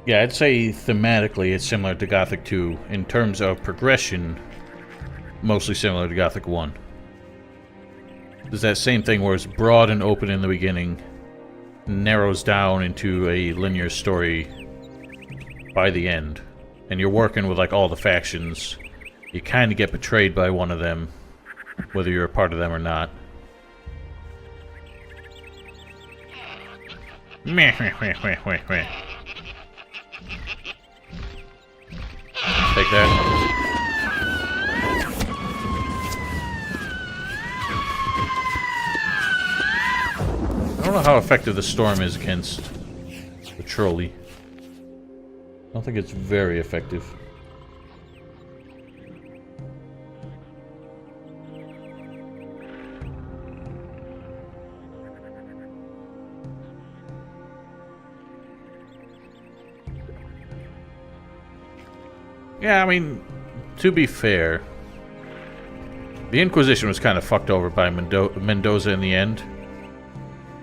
Yeah, I'd say thematically it's similar to Gothic 2. In terms of progression, mostly similar to Gothic 1. There's that same thing where it's broad and open in the beginning, narrows down into a linear story by the end. And you're working with like all the factions. You kind of get betrayed by one of them, whether you're a part of them or not. Meh, meh, meh, meh, meh, meh. Take that. I don't know how effective the storm is against the trolley. I don't think it's very effective. Yeah, I mean, to be fair, the Inquisition was kind of fucked over by Mendoza in the end,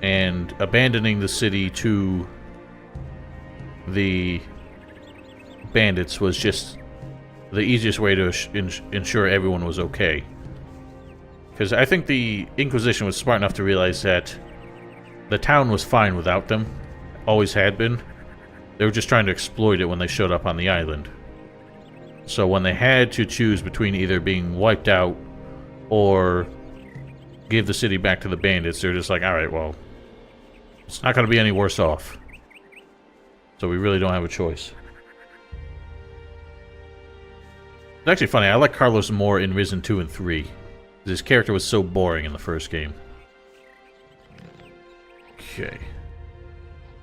and abandoning the city to the bandits was just the easiest way to ensure everyone was okay. Because I think the Inquisition was smart enough to realize that the town was fine without them, always had been. They were just trying to exploit it when they showed up on the island. So when they had to choose between either being wiped out or give the city back to the bandits, they're just like, alright, well, it's not going to be any worse off. So we really don't have a choice. It's actually funny, I like Carlos more in Risen 2 and 3. His character was so boring in the first game. Okay.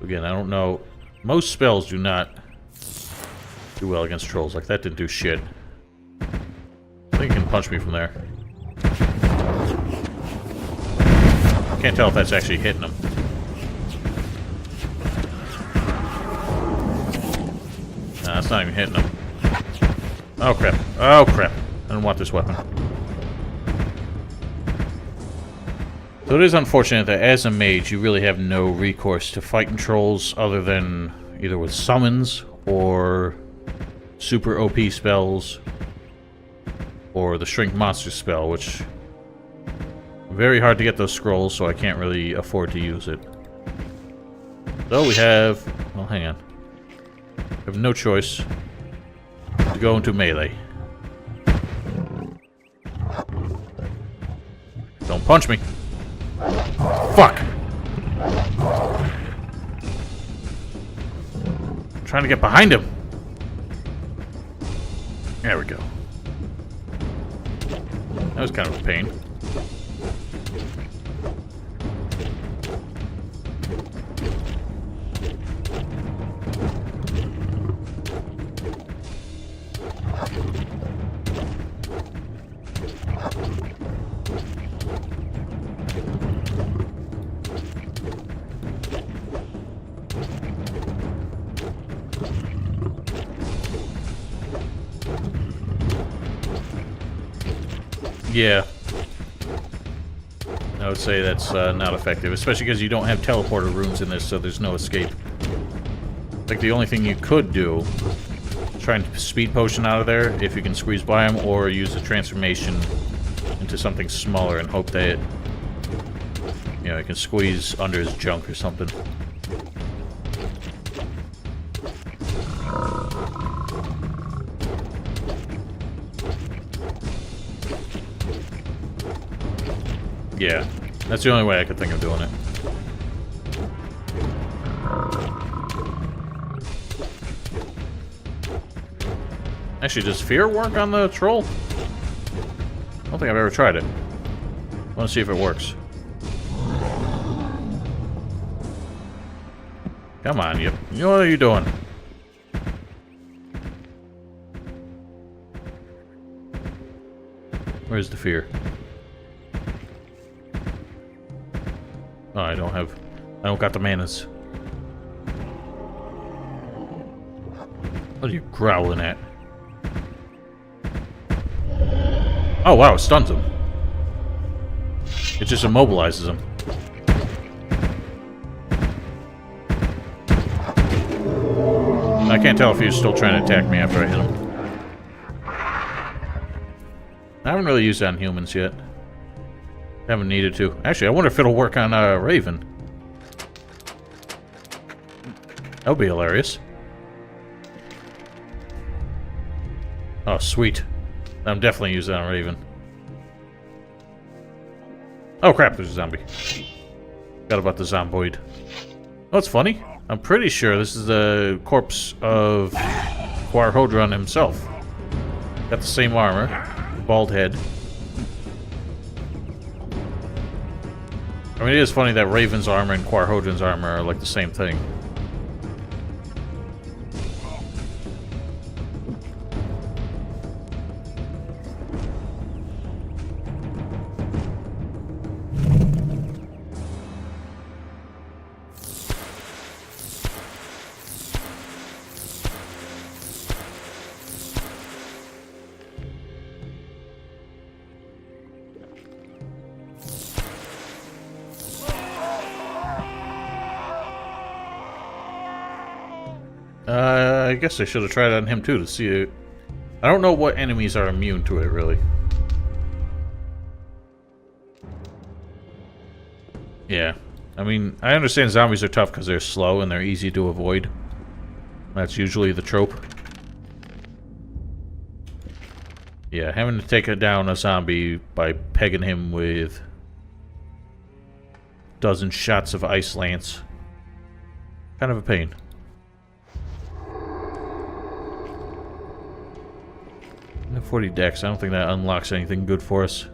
Again, I don't know. Most spells do not do well against trolls. Like, that didn't do shit. I think he can punch me from there. Can't tell if that's actually hitting him. Nah, that's not even hitting him. Oh, crap. Oh, crap. I don't want this weapon. So it is unfortunate that as a mage, you really have no recourse to fighting trolls other than either with summons or super OP spells, or the Shrink Monster spell, which very hard to get those scrolls, so I can't really afford to use it. So we have... well, hang on. We have no choice to go into melee. Don't punch me. Fuck! I'm trying to get behind him. There we go. That was kind of a pain. Yeah. I would say that's not effective, especially because you don't have teleporter rooms in this, so there's no escape. Like, the only thing you could do, try and speed potion out of there if you can squeeze by him, or use a transformation into something smaller and hope that, you know, you can squeeze under his junk or something. Yeah, that's the only way I could think of doing it. Actually, does fear work on the troll? I don't think I've ever tried it. I want to see if it works. Come on, you know what are you doing? Where's the fear? Oh, I don't got the manas. What are you growling at? Oh wow, it stuns him. It just immobilizes him. I can't tell if he was still trying to attack me after I hit him. I haven't really used that on humans yet. Haven't needed to. Actually, I wonder if it'll work on Raven. That would be hilarious. Oh, sweet. I'm definitely using that on Raven. Oh crap, there's a zombie. Forgot about the zomboid. Oh, it's funny. I'm pretty sure this is the corpse of Quarhodron himself. Got the same armor. Bald head. I mean, it is funny that Raven's armor and Quarhodron's armor are like the same thing. I guess I should have tried on him too to see it. I don't know what enemies are immune to it, really. Yeah. I mean, I understand zombies are tough because they're slow and they're easy to avoid. That's usually the trope. Yeah, having to take down a zombie by pegging him with a dozen shots of Ice Lance. Kind of a pain. I have 40 dex. I don't think that unlocks anything good for us.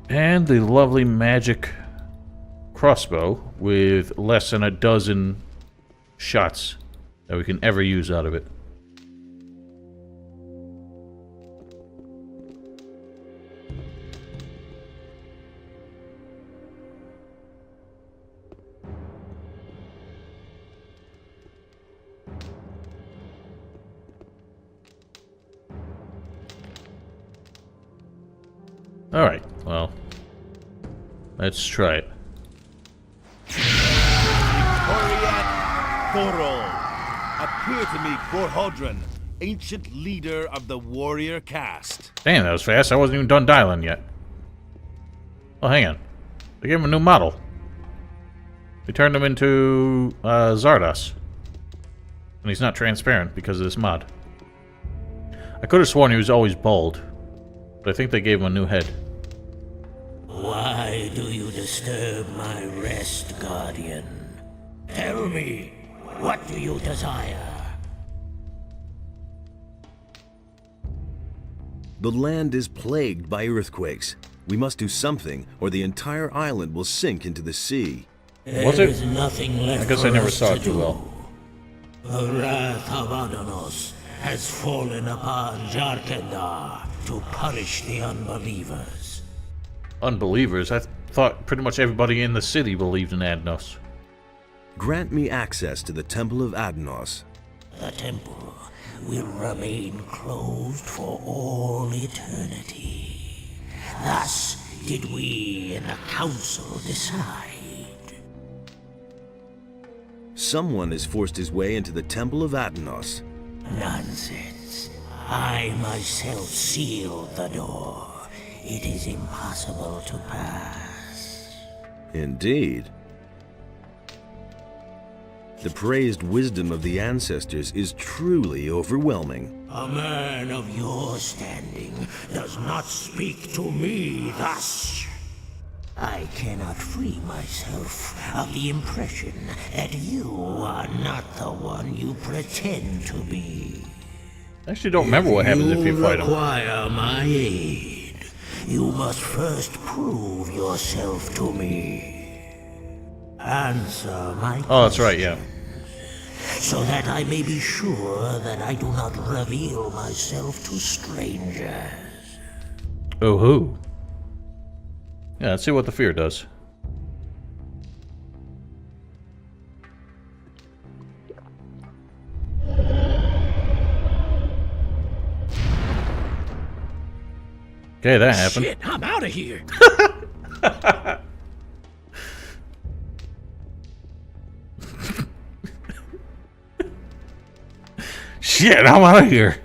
And the lovely magic crossbow with less than a dozen shots that we can ever use out of it. Alright, well, let's try it. Appear to me, Quarhodron, ancient leader of the warrior caste. Damn, that was fast. I wasn't even done dialing yet. Oh, hang on. They gave him a new model. They turned him into Zardos. And he's not transparent because of this mod. I could have sworn he was always bald. But I think they gave him a new head. Why do you disturb my rest, Guardian? Tell me, what do you desire? The land is plagued by earthquakes. We must do something, or the entire island will sink into the sea. Was it? There is nothing left I guess for I never us saw to it too do. well. The wrath of Adanos has fallen upon Jarkendar to punish the unbelievers. Unbelievers? I thought pretty much everybody in the city believed in Adnos. Grant me access to the Temple of Adanos. The temple will remain closed for all eternity. Thus did we in the council decide. Someone has forced his way into the Temple of Adanos. Nonsense. I myself sealed the door. It is impossible to pass. Indeed. The praised wisdom of the ancestors is truly overwhelming. A man of your standing does not speak to me thus. I cannot free myself of the impression that you are not the one you pretend to be. I actually don't remember what happens if you fight him. You require my aid. You must first prove yourself to me. Answer my Oh, that's right, yeah. so that I may be sure that I do not reveal myself to strangers. Oh, who? Yeah, let's see what the fear does. Okay, that happened. Shit, I'm out of here. Shit, I'm out of here.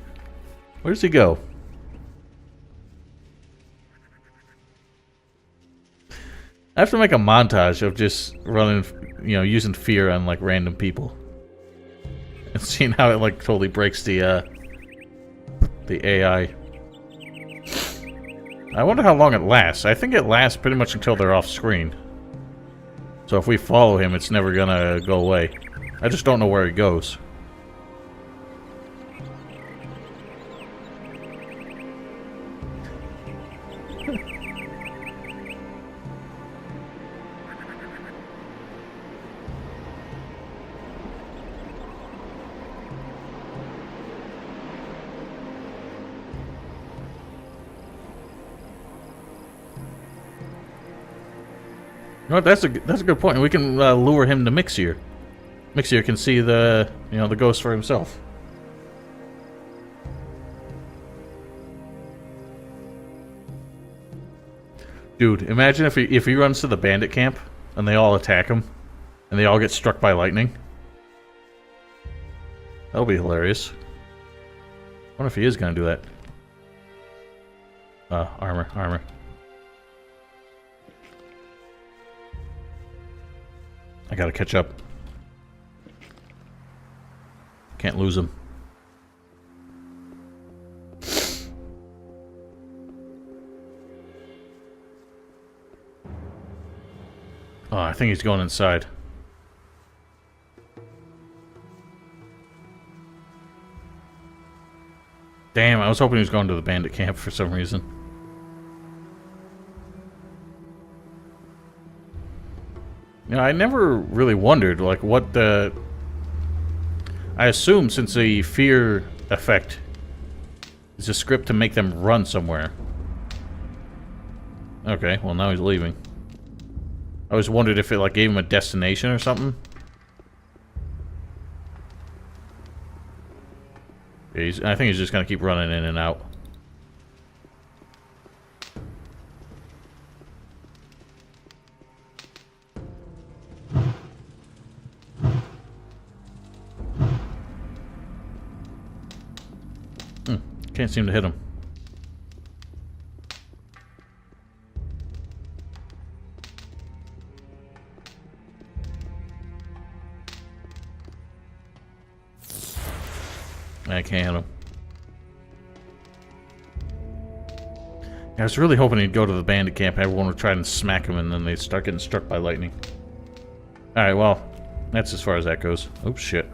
Where does he go? I have to make a montage of just running, you know, using fear on like random people. And seeing how it like totally breaks the AI. I wonder how long it lasts. I think it lasts pretty much until they're off screen. So if we follow him, it's never gonna go away. I just don't know where he goes. You know what, that's a good point. We can lure him to Mixier. Mixier can see the the ghost for himself. Dude, imagine if he runs to the bandit camp and they all attack him and they all get struck by lightning. That'll be hilarious. I wonder if he is gonna do that. Armor. I gotta catch up. Can't lose him. Oh, I think he's going inside. Damn, I was hoping he was going to the bandit camp for some reason. You know, I never really wondered, like, what the... I assume since the fear effect is a script to make them run somewhere. Okay, well now he's leaving. I always wondered if it, like, gave him a destination or something. Yeah, I think he's just gonna keep running in and out. Can't seem to hit him. I can't hit him. I was really hoping he'd go to the bandit camp. Everyone would try and smack him and then they'd start getting struck by lightning. Alright, well, that's as far as that goes. Oops, shit.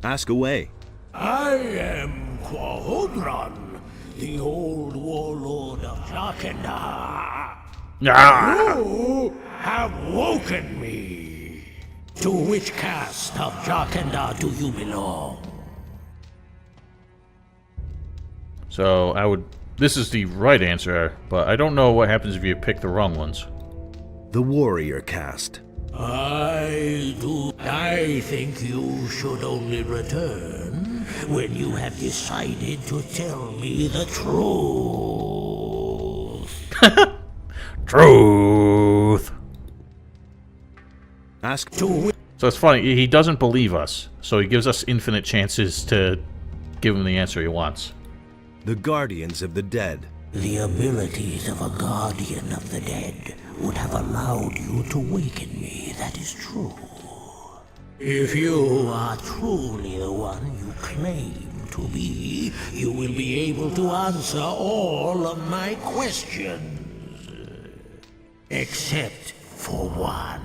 Ask away. I am Quahodron, the old warlord of Jarkendar. Ah! You have woken me. To which caste of Jarkendar do you belong? So, I would... This is the right answer, but I don't know what happens if you pick the wrong ones. The warrior caste. I think you should only return when you have decided to tell me the truth. Truth! Ask To So it's funny, he doesn't believe us, so he gives us infinite chances to give him the answer he wants. the guardians of the dead. the abilities of a guardian of the dead would have allowed you to waken me, that is true. If you are truly the one you claim to be, you will be able to answer all of my questions. Except for one.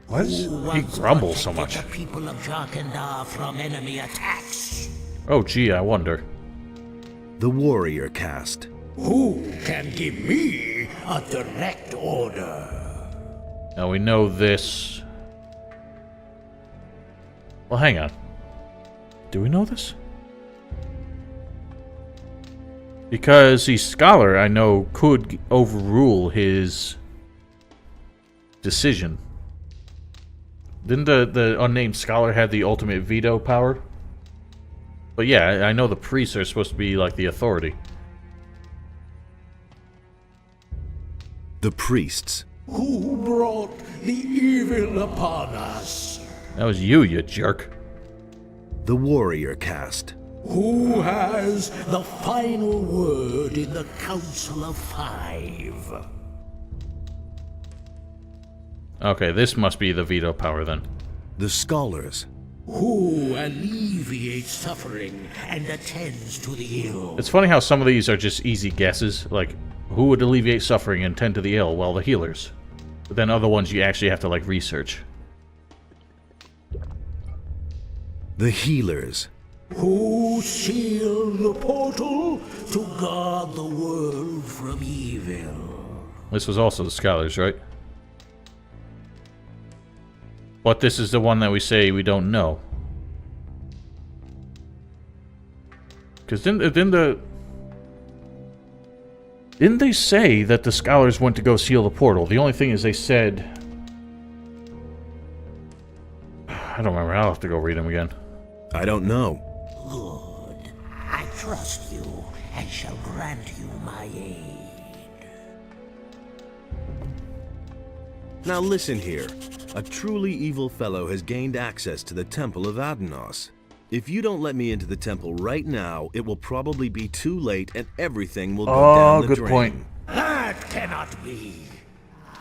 Why does Who he once grumble so protected much? the people of Jarkendar from enemy attacks? Oh gee, I wonder. The warrior caste. Who can give me a direct order? Now we know this... Well, hang on. Do we know this? Because the scholar, I know, could overrule his decision. Didn't the unnamed scholar have the ultimate veto power? But yeah, I know the priests are supposed to be like the authority. The priests. Who brought the evil upon us? That was you, you jerk. The warrior caste. Who has the final word in the Council of Five? Okay, this must be the veto power then. The scholars. Who alleviates suffering and attends to the ill? It's funny how some of these are just easy guesses, like who would alleviate suffering and tend to the ill? Well, the healers. But then other ones you actually have to like research. The healers. Who seal the portal to guard the world from evil? This was also the scholars, right? But this is the one that we say we don't know. Because didn't they say that the scholars went to go seal the portal? The only thing is they said... I don't remember. I'll have to go read them again. I don't know. Good. I trust you and shall grant you my aid. Now listen here. A truly evil fellow has gained access to the Temple of Adanos. If you don't let me into the temple right now, it will probably be too late and everything will go down the drain. Good point. That cannot be.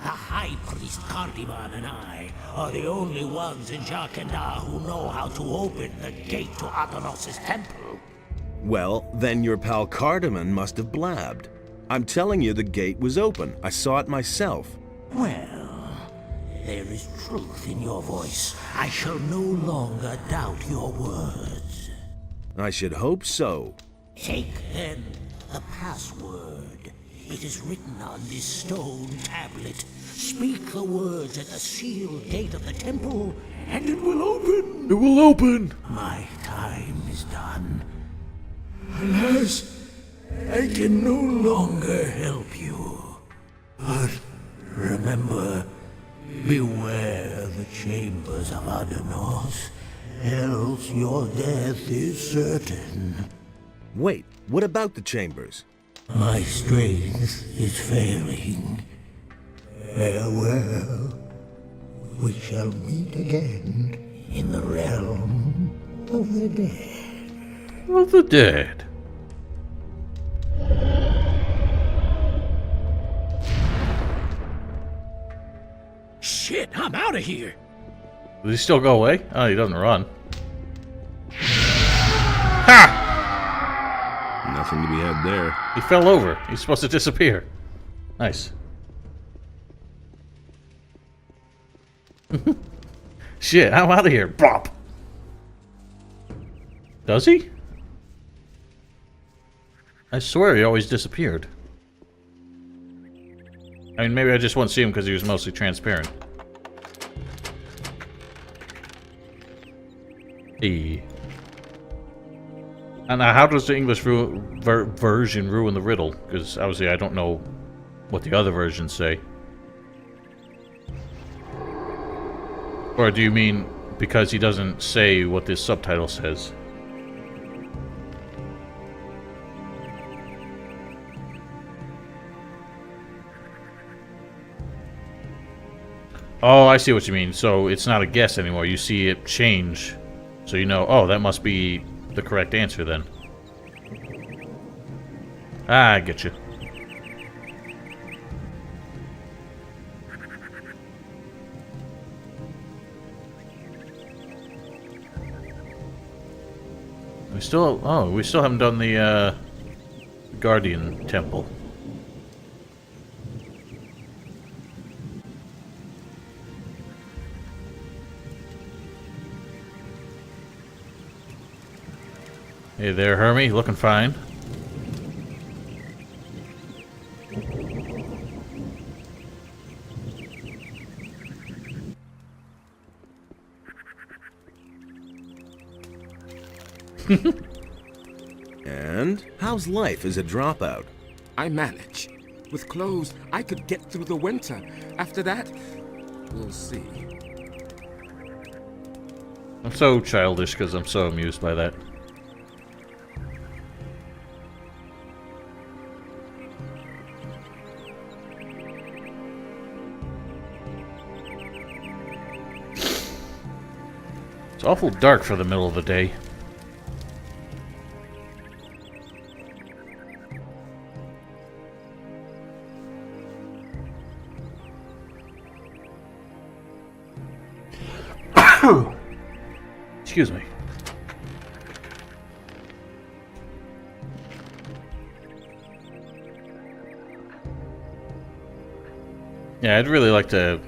The High Priest Cardiman and I are the only ones in Jarkandar who know how to open the gate to Adanos' temple. Well, then your pal Cardamon must have blabbed. I'm telling you the gate was open. I saw it myself. Well, there is truth in your voice. I shall no longer doubt your words. I should hope so. Take, then, the password. It is written on this stone tablet. Speak the words at the sealed gate of the temple, and it will open. It will open! My time is done. Alas, I can no longer help you. But remember, beware the chambers of Adanos, else your death is certain. Wait, what about the chambers? My strength is failing. Farewell. We shall meet again in the realm of the dead. Of the dead. Shit, I'm out of here. Does he still go away? Oh, he doesn't run. Ha! Nothing to be had there. He fell over. He's supposed to disappear. Nice. Shit, I'm out of here. Bop. Does he? I swear he always disappeared. I mean, maybe I just won't see him because he was mostly transparent. Hey. And how does the English version ruin the riddle? Because obviously I don't know what the other versions say. Or do you mean because he doesn't say what this subtitle says? Oh, I see what you mean. So it's not a guess anymore. You see it change. So you know, oh, that must be the correct answer then. Ah, I get you. We still haven't done the Guardian Temple. Hey there, Hermie. Looking fine. And how's life as a dropout? I manage. With clothes, I could get through the winter. After that, we'll see. I'm so childish because I'm so amused by that. It's awful dark for the middle of the day. Excuse me. Yeah, I'd really like to...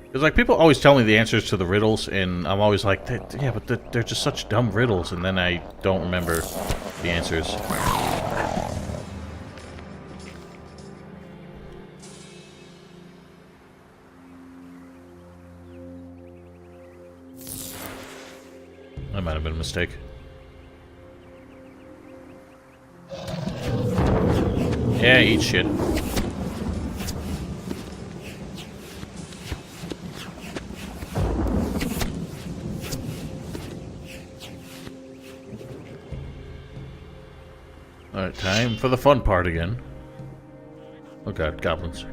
Because, like, people always tell me the answers to the riddles, and I'm always like, yeah, but they're just such dumb riddles, and then I don't remember the answers. That might have been a mistake. Yeah, eat shit. Alright, time for the fun part again. Oh god, goblins.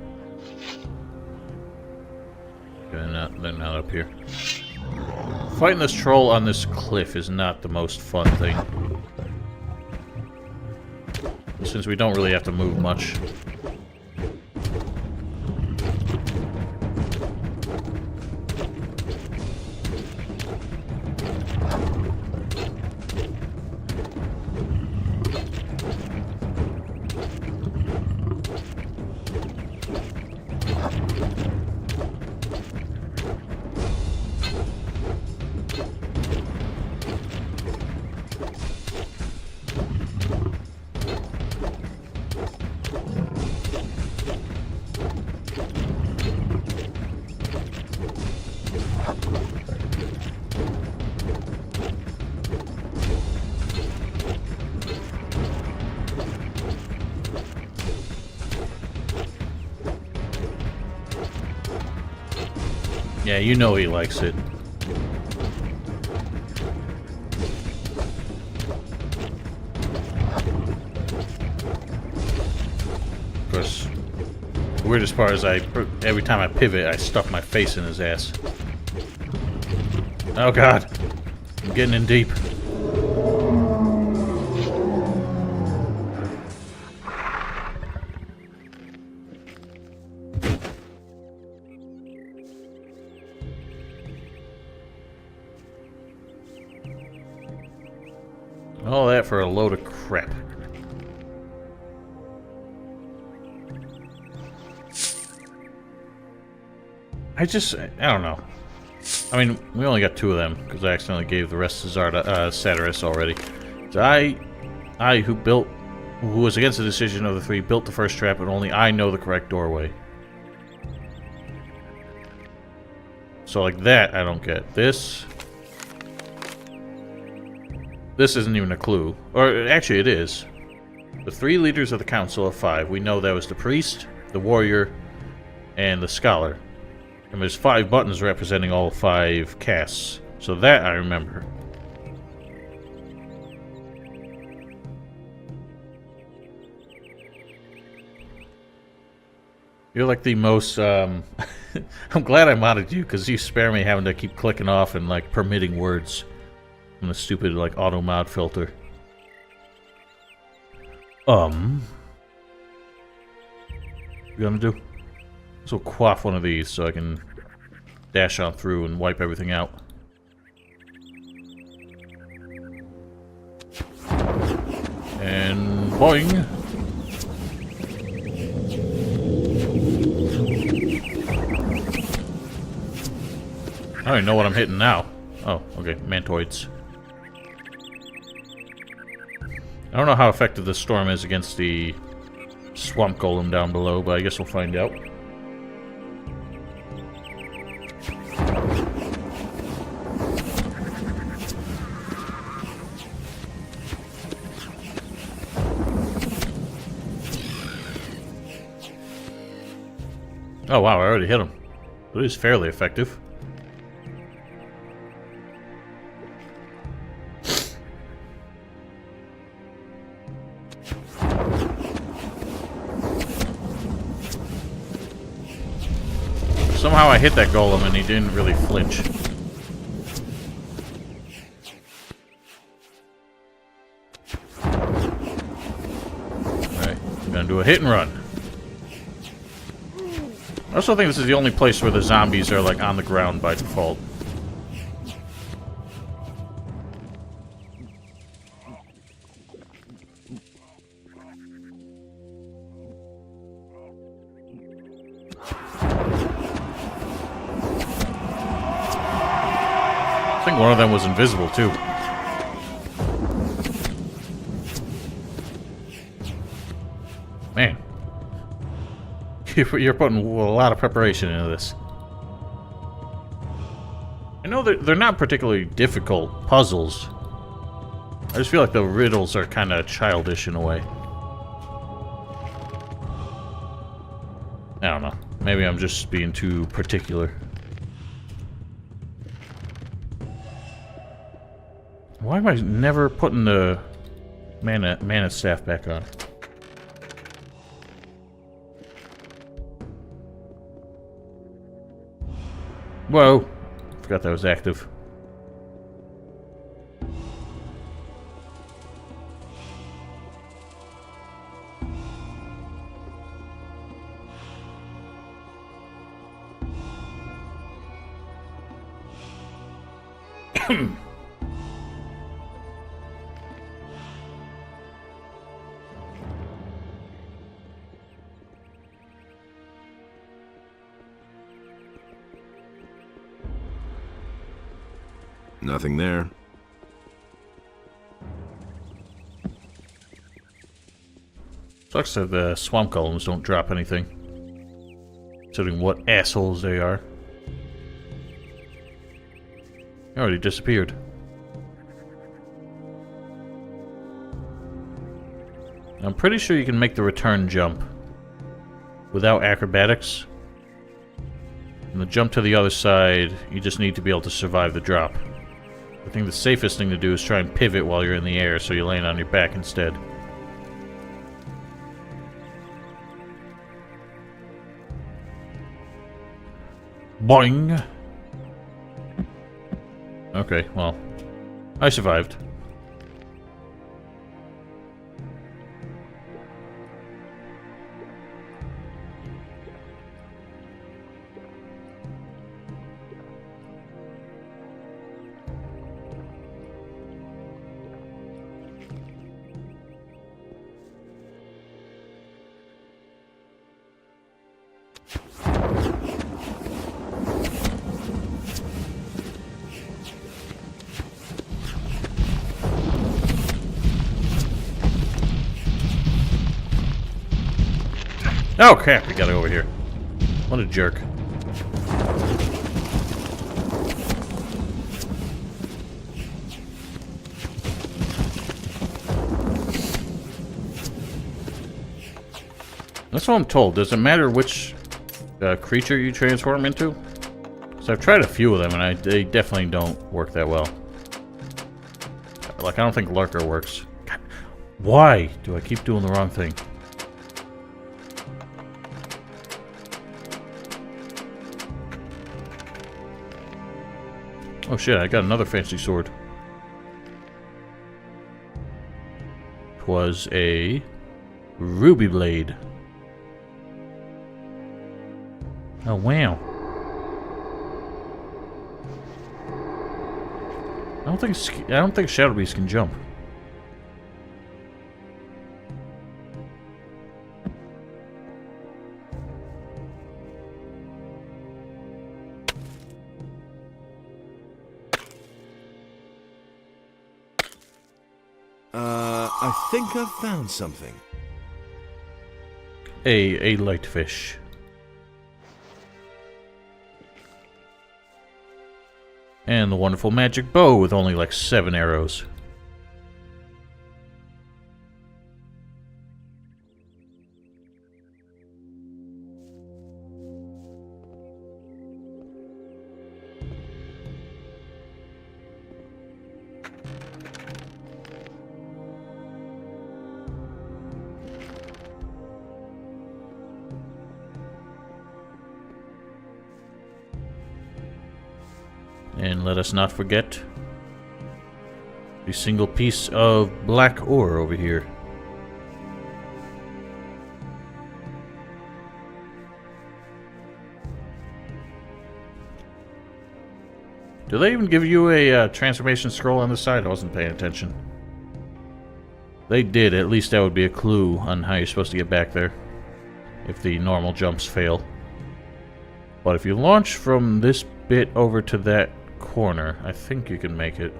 Okay, they're not up here. Fighting this troll on this cliff is not the most fun thing. Since we don't really have to move much. Yeah, you know he likes it. Of course, the weirdest part is every time I pivot, I stuff my face in his ass. Oh god, I'm getting in deep. All that for a load of crap. I don't know. I mean, we only got 2 of them, because I accidentally gave the rest to Satyrus already. So who was against the decision of the 3, built the first trap, and only I know the correct doorway. So like that, I don't get. This isn't even a clue. Or, actually it is. The 3 leaders of the Council of 5, we know that was the Priest, the Warrior, and the Scholar. And there's 5 buttons representing all 5 castes. So that I remember. You're like the most, I'm glad I modded you, because you spare me having to keep clicking off and, like, permitting words. From the stupid, like, auto mod filter. You gonna do? So quaff one of these so I can dash on through and wipe everything out. And boing! I don't even know what I'm hitting now. Oh, okay, mantoids. I don't know how effective this storm is against the swamp golem down below, but I guess we'll find out. Oh wow, I already hit him. But it is fairly effective. Somehow I hit that golem and he didn't really flinch. gonna do a hit and run. I also think this is the only place where the zombies are, like, on the ground by default. I think one of them was invisible, too. Man. You're putting a lot of preparation into this. I know they're not particularly difficult puzzles. I just feel like the riddles are kind of childish in a way. I don't know. Maybe I'm just being too particular. Why am I never putting the mana staff back on? Whoa! Forgot that was active. Nothing there. Sucks that the swamp golems don't drop anything. Considering what assholes they are. They already disappeared. I'm pretty sure you can make the return jump without acrobatics. And the jump to the other side, you just need to be able to survive the drop. I think the safest thing to do is try and pivot while you're in the air so you land on your back instead. Boing! Okay, well, I survived. Oh crap, we gotta go over here. What a jerk. That's what I'm told. Does it matter which creature you transform into? So I've tried a few of them and they definitely don't work that well. Like, I don't think Lurker works. God, why do I keep doing the wrong thing? Oh shit, I got another fancy sword. It was a ruby blade. Oh wow. I don't think Shadow Beast can jump. I think I've found something. A light fish. And the wonderful magic bow with only like 7 arrows. And let us not forget the single piece of black ore over here. Do they even give you a transformation scroll on the side? I wasn't paying attention. They did. At least that would be a clue on how you're supposed to get back there if the normal jumps fail. But if you launch from this bit over to that corner, I think you can make it.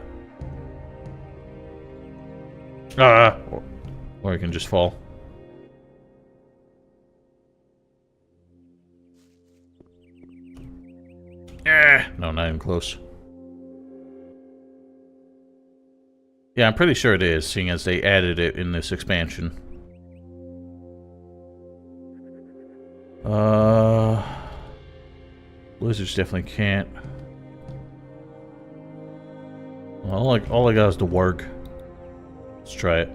Or you can just fall. No, not even close. Yeah, I'm pretty sure it is, seeing as they added it in this expansion. Blizzards definitely can't. Well, all I got is the warg. Let's try it.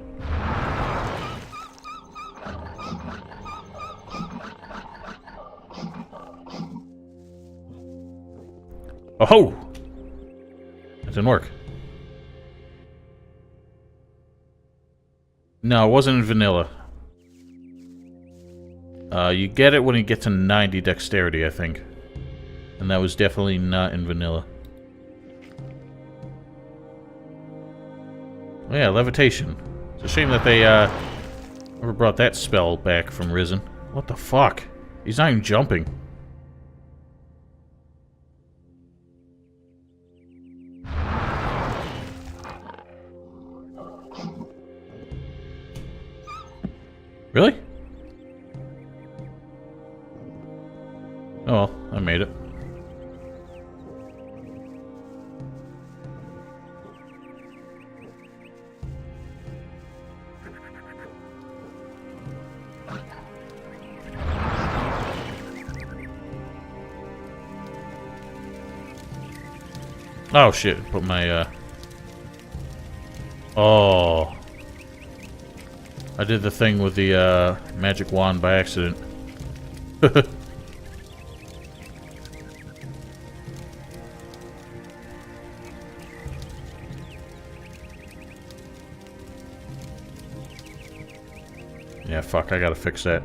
Oh-ho! That didn't work. No, it wasn't in vanilla. You get it when you get to 90 dexterity, I think. And that was definitely not in vanilla. Oh yeah, levitation. It's a shame that they, never brought that spell back from Risen. What the fuck? He's not even jumping. Really? Oh well, I made it. Oh shit, put my, Oh. I did the thing with the, magic wand by accident. Yeah, fuck, I gotta fix that.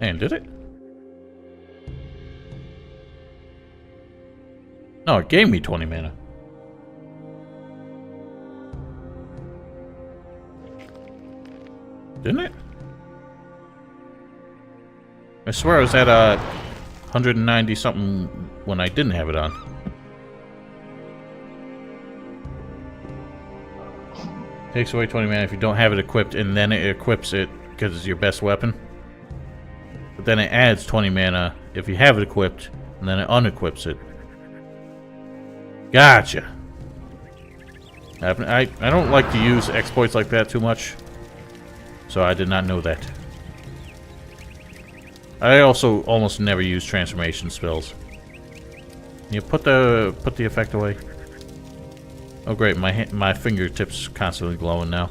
And did it? No, it gave me 20 mana. Didn't it? I swear I was at 190 something when I didn't have it on. Takes away 20 mana if you don't have it equipped, and then it equips it because it's your best weapon. But then it adds 20 mana if you have it equipped, and then it unequips it. Gotcha. I don't like to use exploits like that too much, so I did not know that. I also almost never use transformation spells. You put the effect away. Oh great, my fingertips constantly glowing now.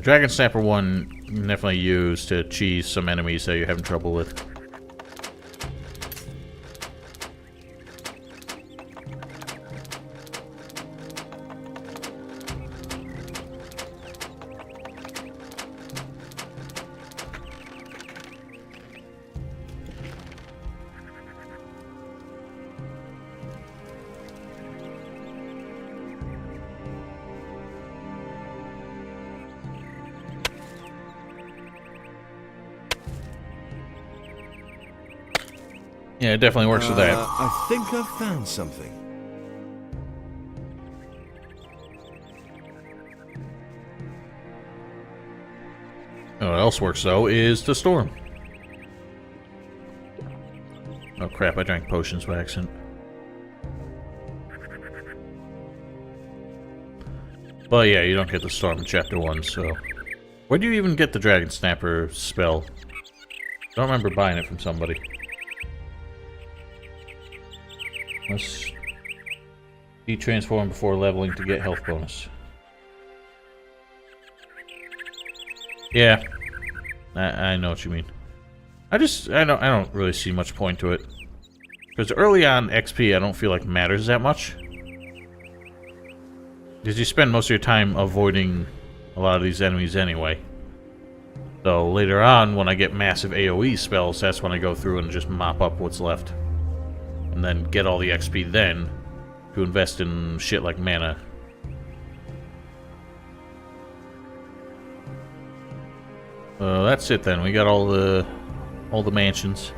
Dragon Snapper 1 you can definitely use to cheese some enemies that you're having trouble with. Yeah, it definitely works with that. I think I've found something. What else works, though, is the storm. Oh crap, I drank potions by accident. But yeah, you don't get the storm in Chapter 1, so... Where do you even get the Dragon Snapper spell? I don't remember buying it from somebody. Must be transformed before leveling to get health bonus. Yeah, I know what you mean. I don't really see much point to it, because early on XP I don't feel like matters that much. Because you spend most of your time avoiding a lot of these enemies anyway. So later on, when I get massive AoE spells, that's when I go through and just mop up what's left. And then get all the XP then to invest in shit like mana. That's it then. We got all the mansions.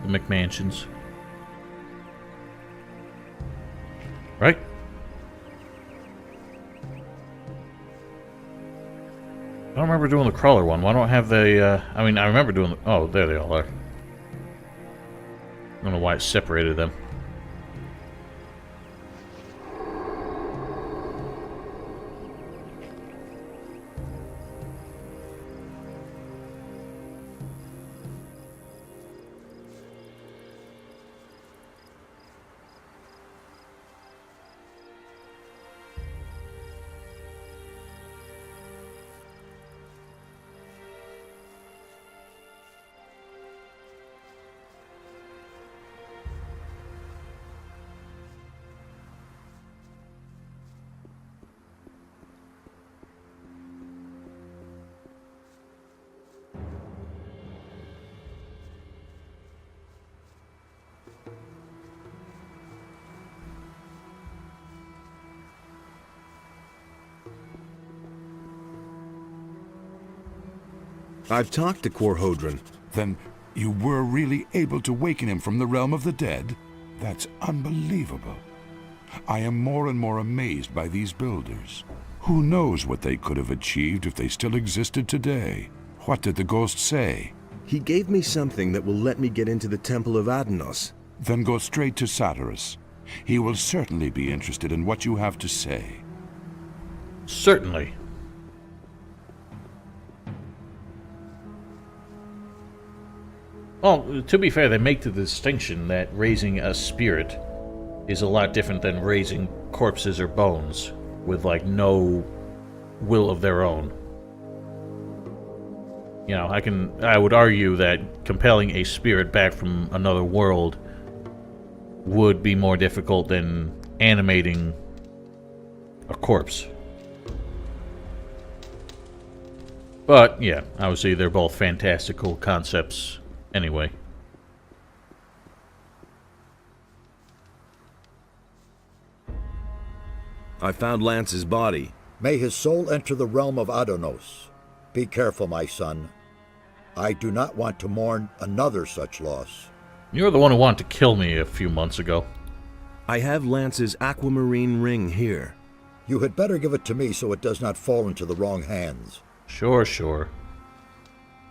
The McMansions. Right? I don't remember doing the crawler one. Why don't I have the, I mean, I remember doing the... Oh, there they all are. I don't know why it separated them. I've talked to Quarhodron. Then you were really able to waken him from the realm of the dead? That's unbelievable. I am more and more amazed by these builders. Who knows what they could have achieved if they still existed today? What did the ghost say? He gave me something that will let me get into the Temple of Adanos. Then go straight to Satyrus. He will certainly be interested in what you have to say. Certainly. Well, to be fair, they make the distinction that raising a spirit is a lot different than raising corpses or bones with, like, no will of their own. You know, I would argue that compelling a spirit back from another world would be more difficult than animating a corpse. But, yeah, obviously they're both fantastical concepts anyway. I found Lance's body. May his soul enter the realm of Adanos. Be careful, my son. I do not want to mourn another such loss. You're the one who wanted to kill me a few months ago. I have Lance's aquamarine ring here. You had better give it to me so it does not fall into the wrong hands. Sure, sure.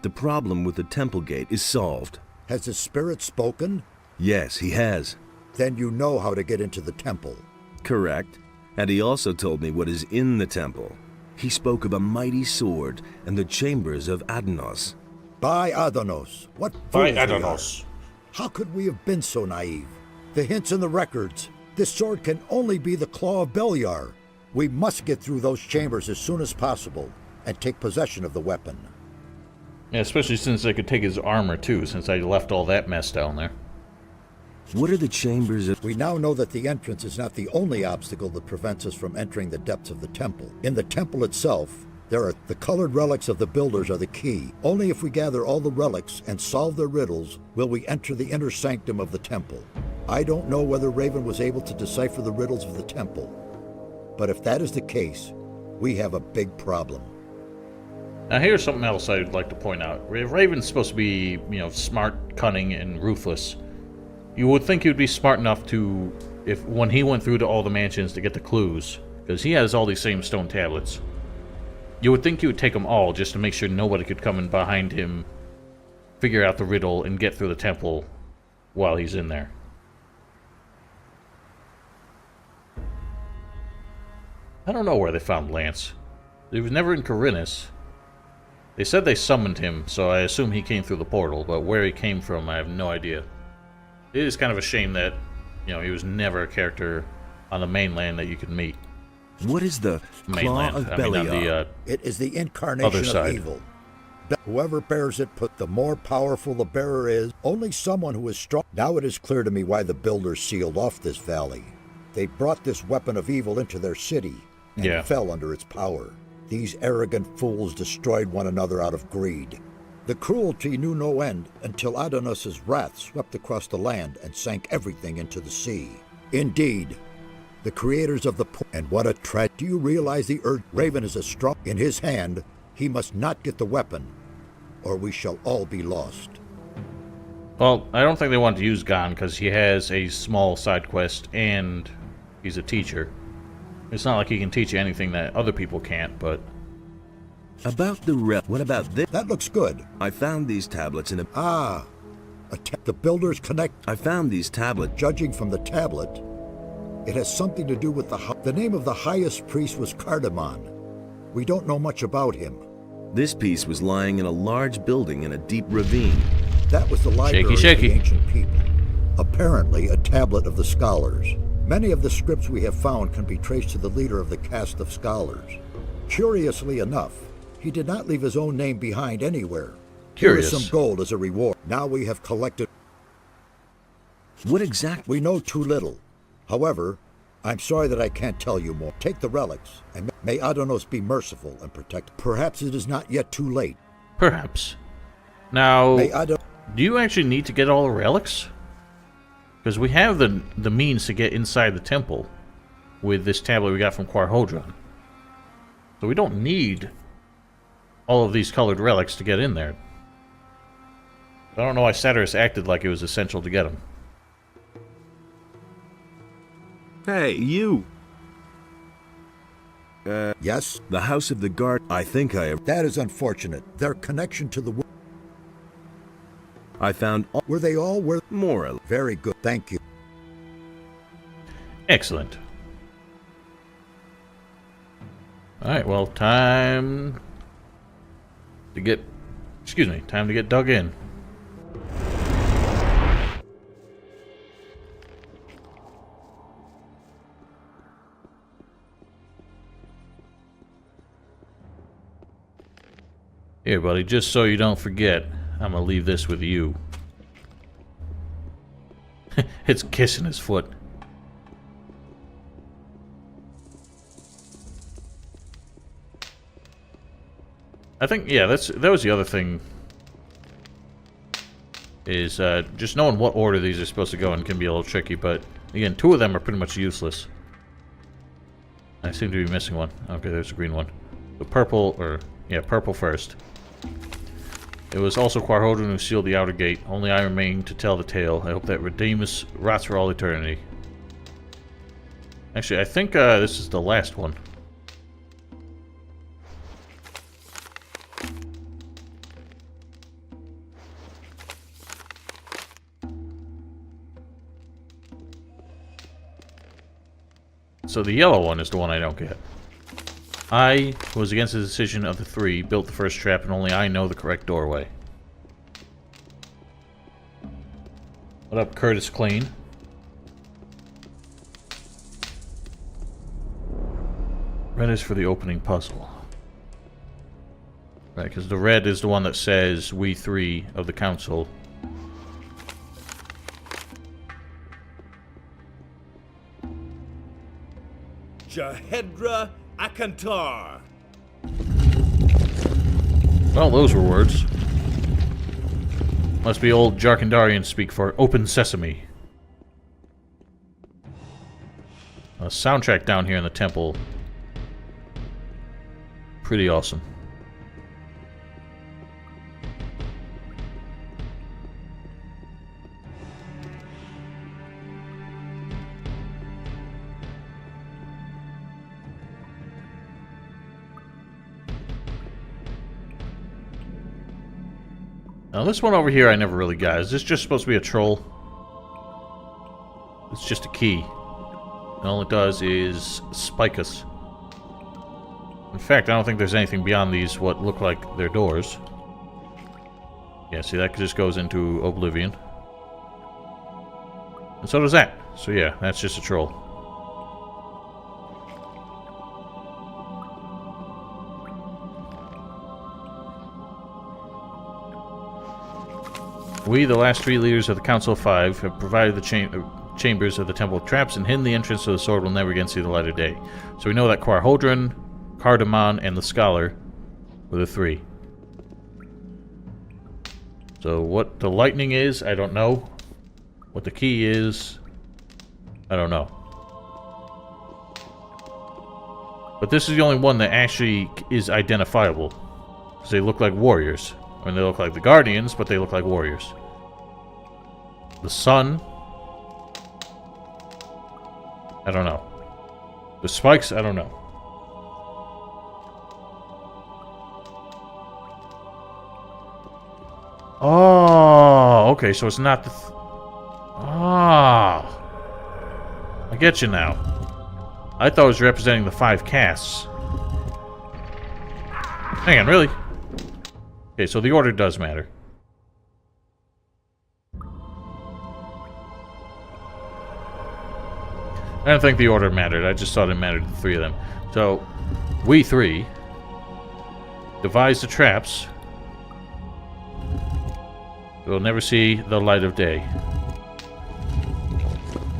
The problem with the temple gate is solved. Has the spirit spoken? Yes, he has. Then you know how to get into the temple. Correct. And he also told me what is in the temple. He spoke of a mighty sword and the chambers of Adanos. By Adanos. What By fools we Adanos. are. How could we have been so naive? The hints in the records. This sword can only be the Claw of Beliar. We must get through those chambers as soon as possible and take possession of the weapon. Yeah, especially since I could take his armor too, since I left all that mess down there. What are the chambers of... We now know that the entrance is not the only obstacle that prevents us from entering the depths of the temple. In the temple itself, the colored relics of the builders are the key. Only if we gather all the relics and solve their riddles will we enter the inner sanctum of the temple. I don't know whether Raven was able to decipher the riddles of the temple, but if that is the case, we have a big problem. Now here's something else I'd like to point out. Raven's supposed to be, you know, smart, cunning, and ruthless. You would think he'd be smart enough to, when he went through to all the mansions to get the clues, because he has all these same stone tablets. You would think he would take them all just to make sure nobody could come in behind him, figure out the riddle, and get through the temple while he's in there. I don't know where they found Lance. He was never in Corinus. They said they summoned him, so I assume he came through the portal, but where he came from, I have no idea. It is kind of a shame that, you know, he was never a character on the mainland that you could meet. What is the Claw of Beliar? It is the incarnation of evil. Whoever bears it, the more powerful the bearer is, only someone who is strong. Now it is clear to me why the builders sealed off this valley. They brought this weapon of evil into their city and fell under its power. These arrogant fools destroyed one another out of greed. The cruelty knew no end until Adonis's wrath swept across the land and sank everything into the sea. Indeed, the creators of the and what a do you realize the earth? Raven is a strong in his hand. He must not get the weapon, or we shall all be lost. Well, I don't think they want to use Gon because he has a small side quest and he's a teacher. It's not like he can teach you anything that other people can't, but... About the what about this? That looks good. I found these tablets in a... the builders connect... I found these tablets. Judging from the tablet, it has something to do with the name of the highest priest was Cardamon. We don't know much about him. This piece was lying in a large building in a deep ravine. That was the library of the ancient people. Apparently a tablet of the scholars. Many of the scripts we have found can be traced to the leader of the caste of scholars. Curiously enough, he did not leave his own name behind anywhere. Curious. Here is some gold as a reward. Now we have collected... What exactly? We know too little. However, I'm sorry that I can't tell you more. Take the relics, and may Adonos be merciful and protect. Perhaps it is not yet too late. Perhaps. Now, do you actually need to get all the relics? Because we have the means to get inside the temple with this tablet we got from Quarhodron. So we don't need all of these colored relics to get in there. I don't know why Satyrus acted like it was essential to get them. Hey, you! Yes? The House of the Guard. I think I have... That is unfortunate. Their connection to the... I found... Were they all worth... More or less. Very good. Thank you. Excellent. Alright, well, time to get... Excuse me, time to get dug in. Here, buddy, just so you don't forget, I'm gonna leave this with you. It's kissing his foot. I think, yeah, that was the other thing. Is just knowing what order these are supposed to go in can be a little tricky, but again, two of them are pretty much useless. I seem to be missing one. Okay, there's a green one. The purple, or, yeah, purple first. It was also Quarhodron who sealed the outer gate. Only I remain to tell the tale. I hope that Redeemus rots for all eternity. Actually, I think this is the last one. So the yellow one is the one I don't get. I was against the decision of the three, built the first trap, and only I know the correct doorway. What up, Curtis Clean? Red is for the opening puzzle. Right, because the red is the one that says, we three of the council. Jahedra Akantar. Well, those were words. Must be old Jarkandarian speak for open sesame. A soundtrack down here in the temple. Pretty awesome. Now this one over here I never really got. Is this just supposed to be a troll? It's just a key. And all it does is spike us. In fact, I don't think there's anything beyond these what look like they're doors. Yeah, see, that just goes into oblivion. And so does that. So yeah, that's just a troll. We, the last three leaders of the Council of Five, have provided the chambers of the Temple of Traps and hidden the entrance to the sword will never again see the light of day. So we know that Quarhodron, Cardamon, and the Scholar were the 3. So what the lightning is, I don't know. What the key is, I don't know. But this is the only one that actually is identifiable. Because they look like warriors. I mean, they look like the Guardians, but they look like warriors. The sun, I don't know. The spikes, I don't know. Oh, okay, so it's not the... I get you now. I thought it was representing the 5 casts. Hang on, really? Okay, so the order does matter. I don't think the order mattered. I just thought it mattered to the 3 of them. So, we 3 devise the traps. We'll never see the light of day.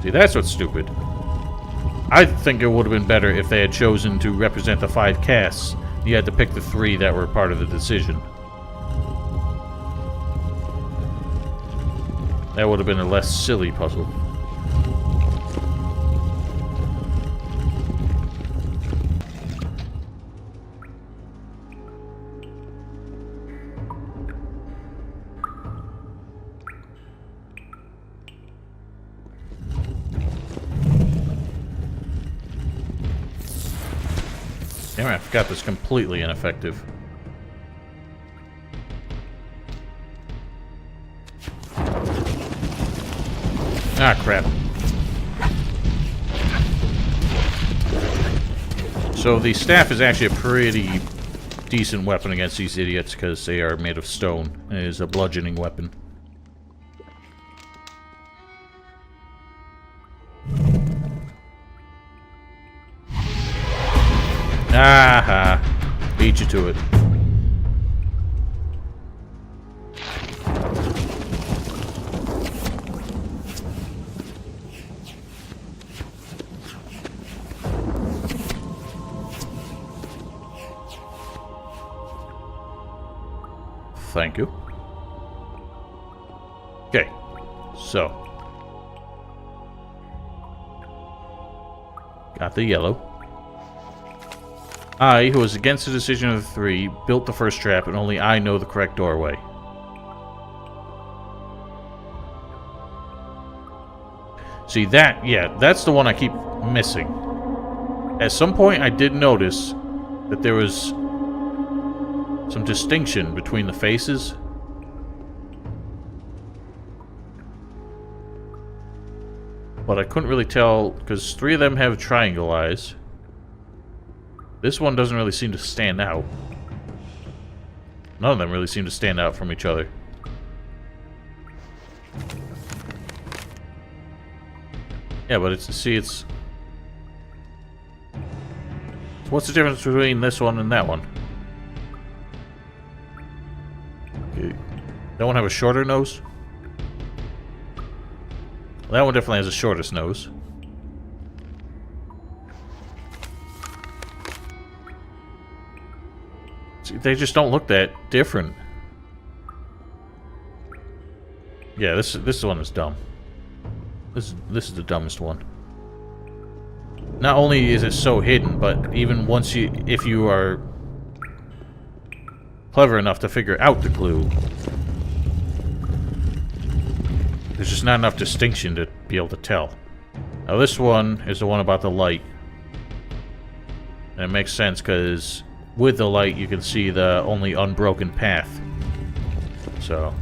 See, that's what's stupid. I think it would have been better if they had chosen to represent the 5 casts. You had to pick the 3 that were part of the decision. That would have been a less silly puzzle. Damn it, I forgot this completely ineffective. Ah, crap. So the staff is actually a pretty decent weapon against these idiots because they are made of stone. It is a bludgeoning weapon. Aha! Beat you to it. Thank you. Okay, so got the yellow. I, who was against the decision of the 3, built the first trap, and only I know the correct doorway. See, that's the one I keep missing. At some point, I did notice that there was some distinction between the faces. But I couldn't really tell, because 3 of them have triangle eyes. This one doesn't really seem to stand out. None of them really seem to stand out from each other. Yeah, but it's... What's the difference between this one and that one? Okay. That one have a shorter nose? That one definitely has the shortest nose. See, they just don't look that different. Yeah, this one is dumb. This is the dumbest one. Not only is it so hidden, but even if you are clever enough to figure out the clue, there's just not enough distinction to be able to tell. Now this one is the one about the light. And it makes sense because with the light you can see the only unbroken path. So...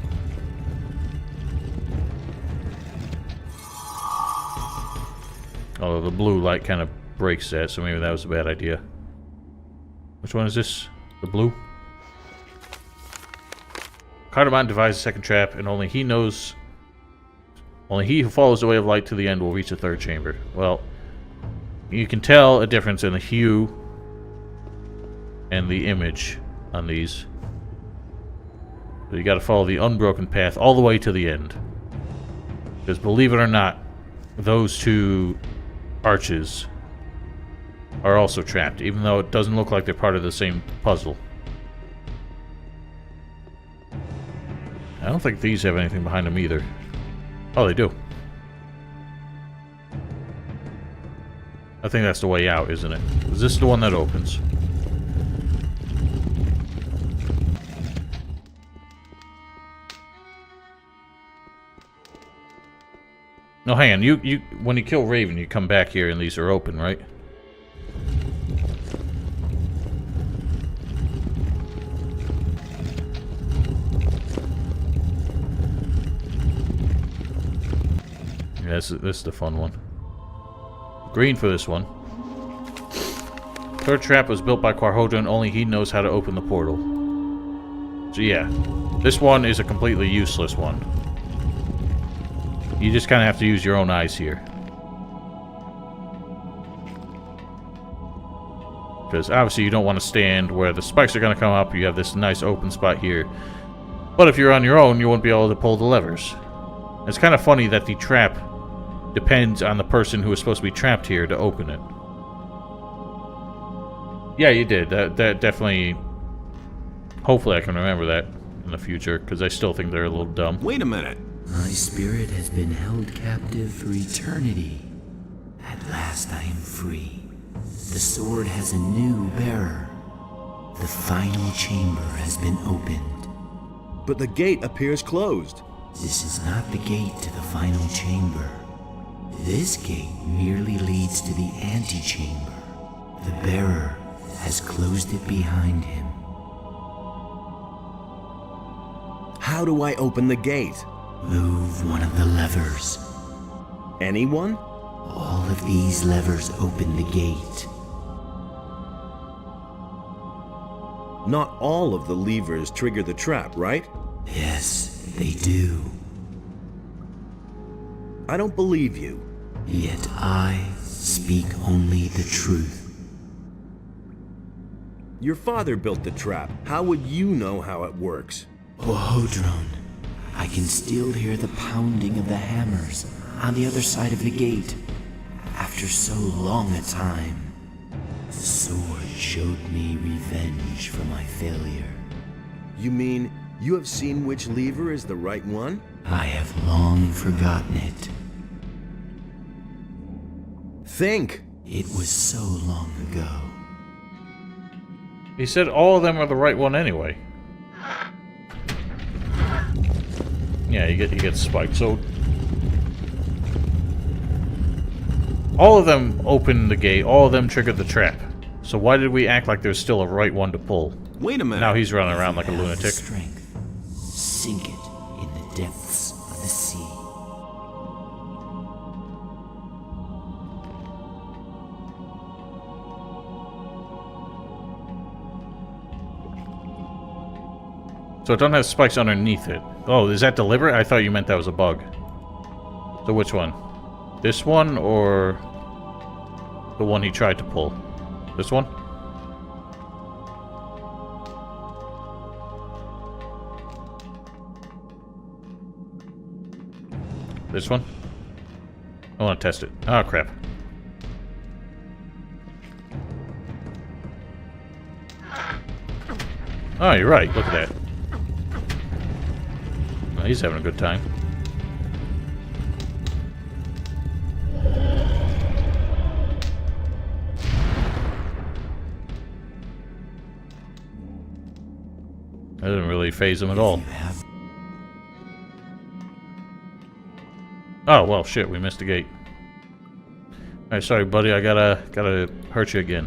although the blue light kind of breaks that, so maybe that was a bad idea. Which one is this? The blue? Cardamon devised a second trap, and only he knows... only he who follows the way of light to the end will reach the third chamber. Well, you can tell a difference in the hue and the image on these. So you gotta follow the unbroken path all the way to the end. Because believe it or not, those two arches are also trapped, even though it doesn't look like they're part of the same puzzle. I don't think these have anything behind them either. Oh, they do. I think that's the way out, isn't it? Is this the one that opens? No, hang on. You when you kill Raven, you come back here and these are open, right? Yeah, this is the fun one. Green for this one. Third trap was built by Quarhodra and only he knows how to open the portal. So yeah, this one is a completely useless one. You just kind of have to use your own eyes here. Because obviously you don't want to stand where the spikes are going to come up. You have this nice open spot here. But if you're on your own, you won't be able to pull the levers. It's kind of funny that the trap depends on the person who is supposed to be trapped here to open it. Yeah, you did. That definitely... Hopefully I can remember that in the future, because I still think they're a little dumb. Wait a minute. My spirit has been held captive for eternity. At last I am free. The sword has a new bearer. The final chamber has been opened. But the gate appears closed. This is not the gate to the final chamber. This gate merely leads to the antechamber. The bearer has closed it behind him. How do I open the gate? Move one of the levers. Anyone? All of these levers open the gate. Not all of the levers trigger the trap, right? Yes, they do. I don't believe you. Yet I speak only the truth. Your father built the trap. How would you know how it works? Quarhodron, I can still hear the pounding of the hammers on the other side of the gate. After so long a time, the sword showed me revenge for my failure. You mean you have seen which lever is the right one? I have long forgotten it. Think. It was so long ago. He said all of them are the right one anyway. Yeah, you get spiked. So all of them opened the gate. All of them triggered the trap. So why did we act like there's still a right one to pull? Wait a minute. Now he's running around like a Have the lunatic. strength. Sink it in the depths of the sea. So it don't have spikes underneath it. Oh, is that deliberate? I thought you meant that was a bug. So which one? This one or the one he tried to pull? This one? This one? I want to test it. Oh, crap. Oh, you're right. Look at that. Well, he's having a good time. That didn't really phase him at all. Oh, well, shit, we missed the gate. Alright, sorry, buddy, I gotta hurt you again.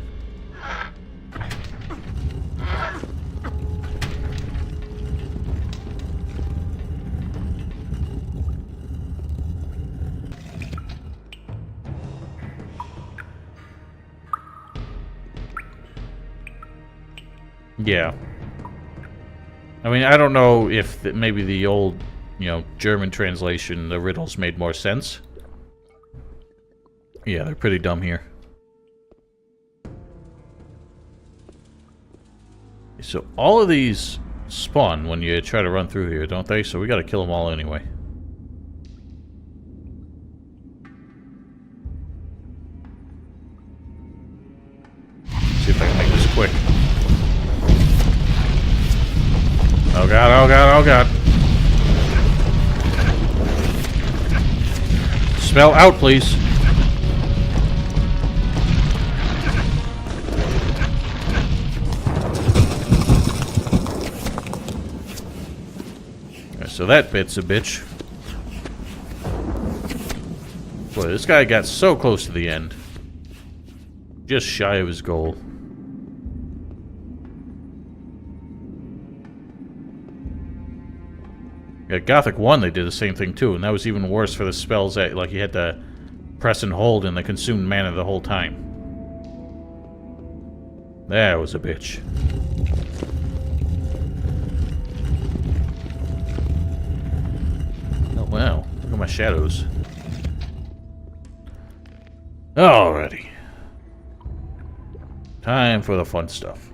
Yeah. I mean, I don't know if maybe the old, German translation, the riddles made more sense. Yeah, they're pretty dumb here. So all of these spawn when you try to run through here, don't they? So we gotta kill them all anyway. See if I can make this quick. Oh god, oh god, oh god. Spell out, please. So that bit's a bitch. Boy, this guy got so close to the end. Just shy of his goal. Yeah, Gothic 1, they did the same thing too, and that was even worse for the spells that, like, you had to press and hold and they consumed mana the whole time. That was a bitch. Oh, wow. Look at my shadows. Alrighty. Time for the fun stuff.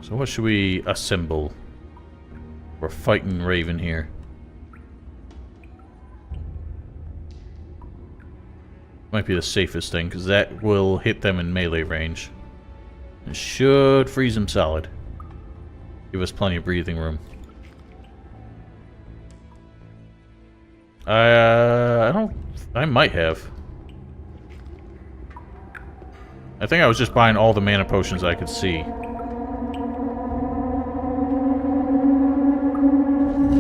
So what should we assemble? We're fighting Raven here. Might be the safest thing, because that will hit them in melee range. It should freeze them solid. Give us plenty of breathing room. I might have. I think I was just buying all the mana potions I could see.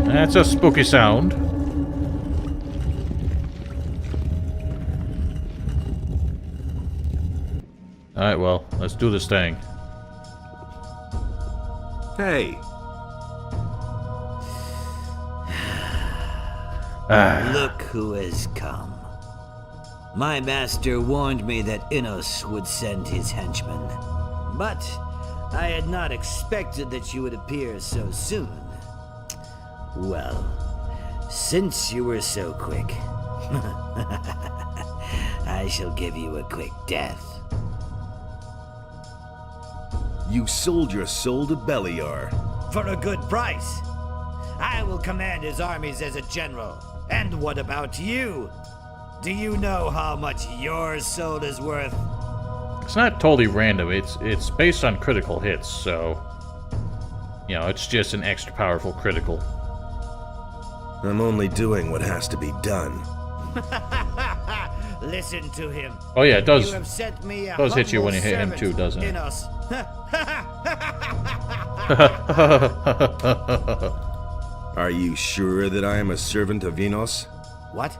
That's a spooky sound. Alright, well, let's do this thing. Hey, Look who has come. My master warned me that Innos would send his henchmen. But I had not expected that you would appear so soon. Well, since you were so quick, I shall give you a quick death. you sold your soul to Beliar. For a good price. I will command his armies as a general. And what about you? Do you know how much your soul is worth? It's not totally random. It's based on critical hits, so you know, it's just an extra powerful critical. I'm only doing what has to be done. Listen to him. Oh yeah, it does. You have sent me a Does hit you humble when you hit him servant too, doesn't it? in us. Are you sure that I am a servant of Venos? What?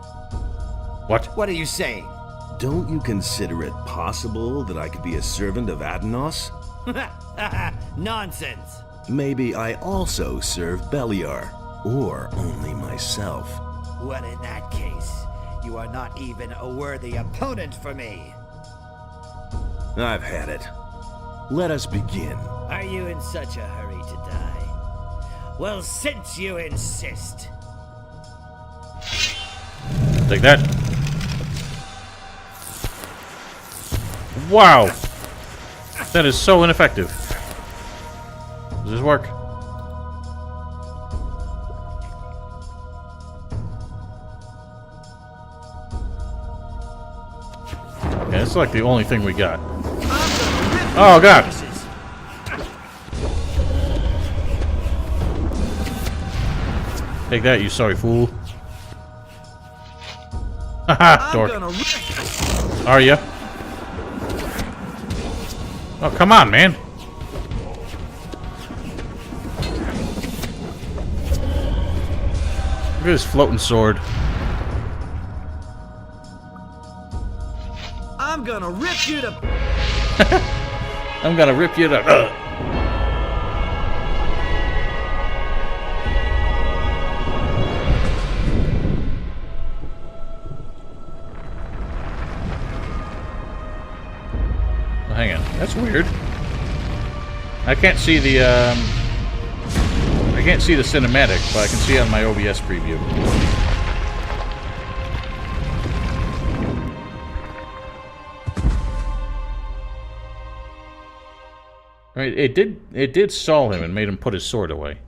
What? What are you saying? Don't you consider it possible that I could be a servant of Adenos? Nonsense. Maybe I also serve Beliar, or only myself. Well, in that case, you are not even a worthy opponent for me. I've had it. Let us begin. Are you in such a hurry to die? Well, since you insist. Take that. Wow! That is so ineffective. Does this work? Yeah, it's like the only thing we got. Oh god! Take that, you sorry fool. Haha, dork. Are ya? Oh, come on, man. Look at this floating sword. I'm gonna rip you to... I'm gonna rip you to... Oh, hang on. That's weird. I can't see the, I can't see the cinematic, but I can see it on my OBS preview. Right, it did stall him and made him put his sword away.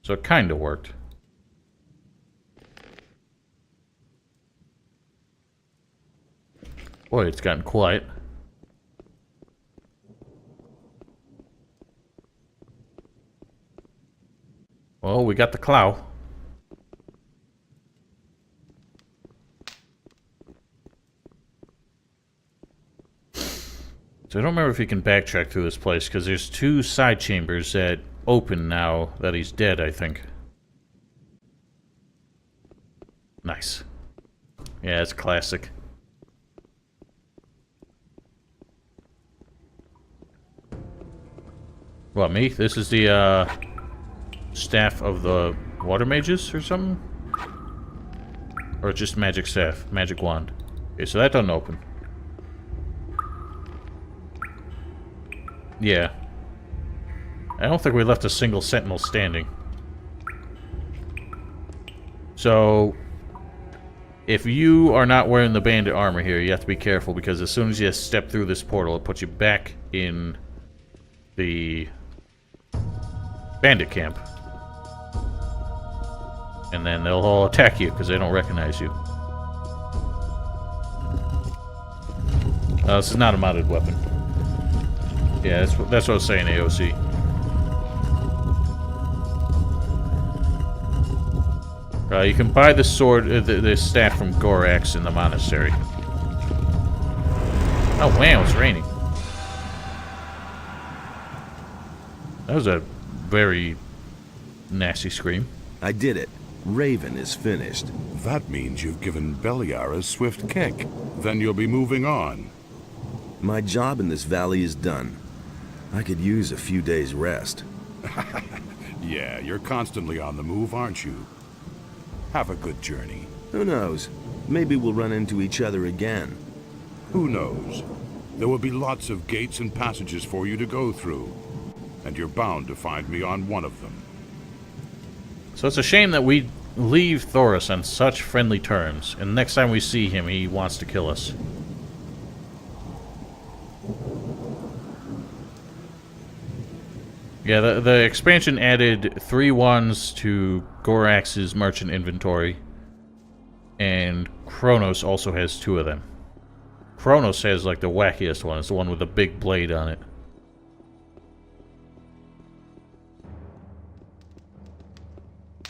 So it kinda worked. Boy, it's gotten quiet. Well, we got the clow. So I don't remember if he can backtrack through this place, because there's 2 side chambers that open now that he's dead, I think. Nice. Yeah, it's classic. What, me? This is the, staff of the water mages or something? Or just magic staff, magic wand. Okay, so that doesn't open. Yeah. I don't think we left a single sentinel standing. So, if you are not wearing the bandit armor here, you have to be careful, because as soon as you step through this portal, it puts you back in the bandit camp. And then they'll all attack you, because they don't recognize you. This is not a modded weapon. Yeah, that's what I was saying, AOC. You can buy the sword, the staff from Gorax in the monastery. Oh wow, it's raining. That was a very nasty scream. I did it. Raven is finished. That means you've given Beliar a swift kick. Then you'll be moving on. My job in this valley is done. I could use a few days' rest. Yeah, you're constantly on the move, aren't you? Have a good journey. Who knows? Maybe we'll run into each other again. Who knows? There will be lots of gates and passages for you to go through. And you're bound to find me on one of them. So it's a shame that we leave Thoris on such friendly terms, and next time we see him, he wants to kill us. Yeah, the expansion added 3 wands to Gorax's merchant inventory, and Kronos also has 2 of them. Kronos has like the wackiest one. It's the one with the big blade on it.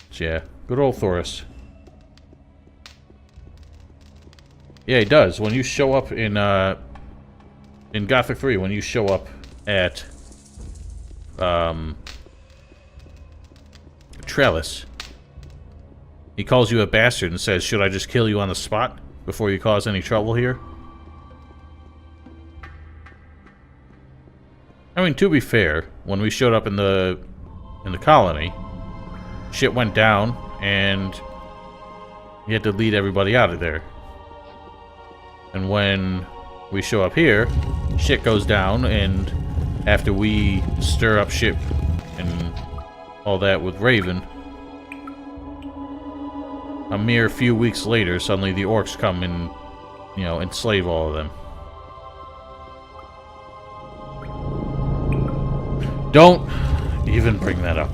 So yeah, good old Thoris. Yeah, he does. When you show up in Gothic 3, when you show up at Trellis, he calls you a bastard and says, "Should I just kill you on the spot before you cause any trouble here?" I mean, to be fair, when we showed up in the colony, shit went down and you had to lead everybody out of there. And when we show up here, shit goes down, and after we stir up shit and all that with Raven, a mere few weeks later, suddenly the orcs come and, you know, enslave all of them. Don't even bring that up.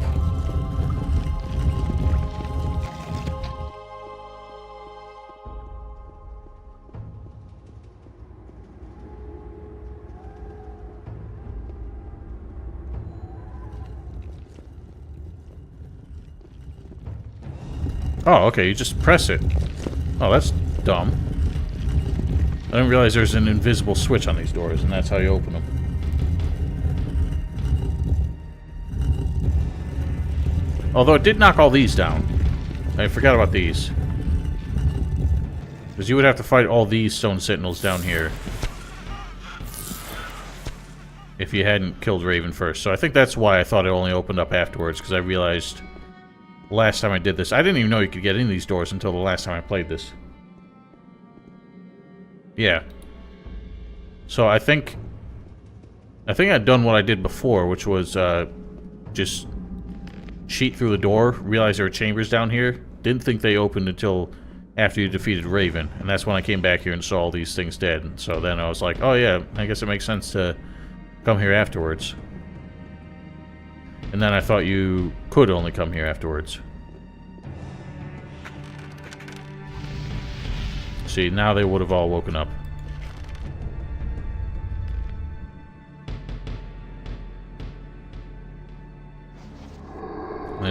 Oh, okay, you just press it. Oh, that's dumb. I didn't realize there's an invisible switch on these doors, and that's how you open them. Although it did knock all these down. I forgot about these. Because you would have to fight all these stone sentinels down here if you hadn't killed Raven first. So I think that's why I thought it only opened up afterwards, because I realized last time I did this, I didn't even know you could get in these doors until the last time I played this. Yeah. So I think I'd done what I did before, which was just cheat through the door, realize there were chambers down here, didn't think they opened until after you defeated Raven, and that's when I came back here and saw all these things dead. And so then I was like, oh yeah, I guess it makes sense to come here afterwards. And then I thought you could only come here afterwards. See, now they would have all woken up.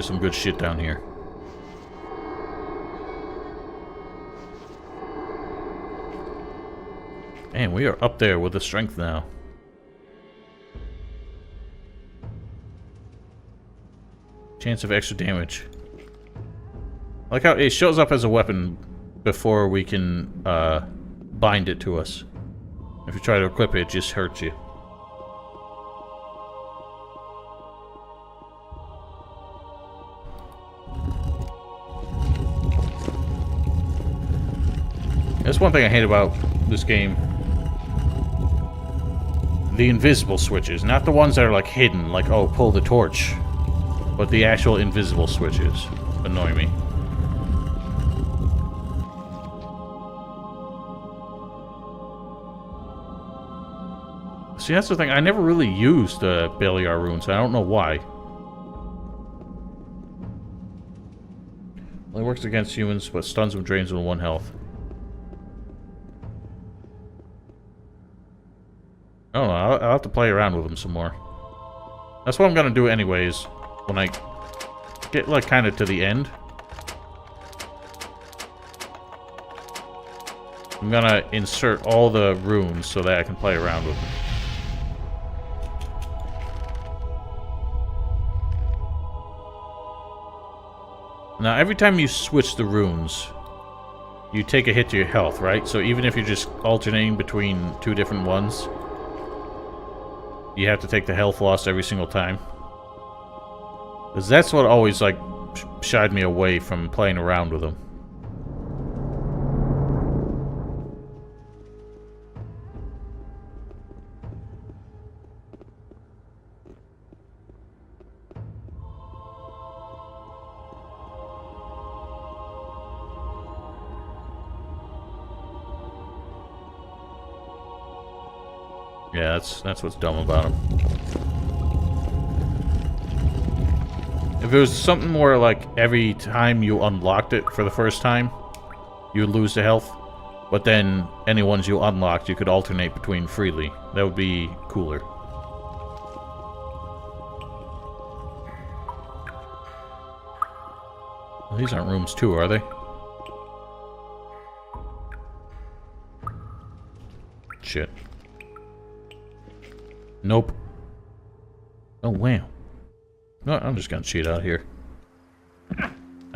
There's some good shit down here. Man, we are up there with the strength now. Chance of extra damage. Like how it shows up as a weapon before we can bind it to us. If you try to equip it, it just hurts you. That's one thing I hate about this game. The invisible switches, not the ones that are like hidden, like, oh, pull the torch. But the actual invisible switches annoy me. See, that's the thing. I never really used the Beliar runes. I don't know why. Only works against humans, but stuns them, drains them 1 health. I don't know. I'll have to play around with them some more. That's what I'm gonna do anyways. When I get, like, kind of to the end. I'm gonna insert all the runes so that I can play around with them. Now, every time you switch the runes, you take a hit to your health, right? So even if you're just alternating between 2 different ones, you have to take the health loss every single time. Because that's what always, like, shied me away from playing around with them. Yeah, that's what's dumb about them. If it was something more like every time you unlocked it for the first time, you would lose the health, but then any ones you unlocked you could alternate between freely. That would be cooler. Well, these aren't rooms too, are they? Shit. Nope. Oh, wow. No, I'm just gonna cheat out here.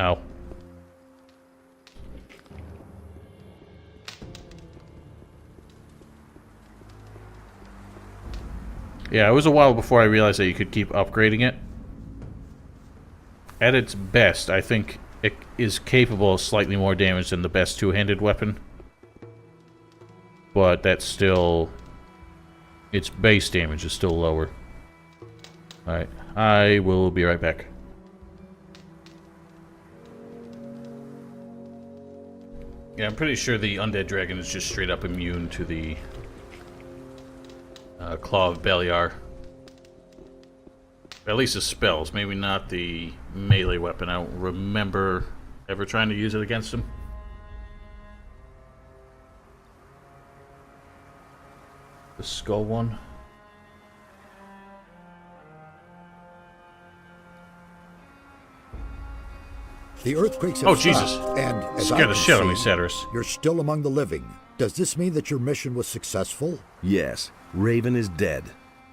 Ow. Yeah, it was a while before I realized that you could keep upgrading it. At its best, I think it is capable of slightly more damage than the best two-handed weapon. But that's still... its base damage is still lower. Alright, I will be right back. Yeah, I'm pretty sure the undead dragon is just straight up immune to the Claw of Beliar. At least the spells, maybe not the melee weapon. I don't remember ever trying to use it against him. The skull one. The earthquakes have Oh, Jesus. stopped, and as I Scared the can shit out of me, see, Ceteris. you're still among the living. Does this mean that your mission was successful? Yes, Raven is dead.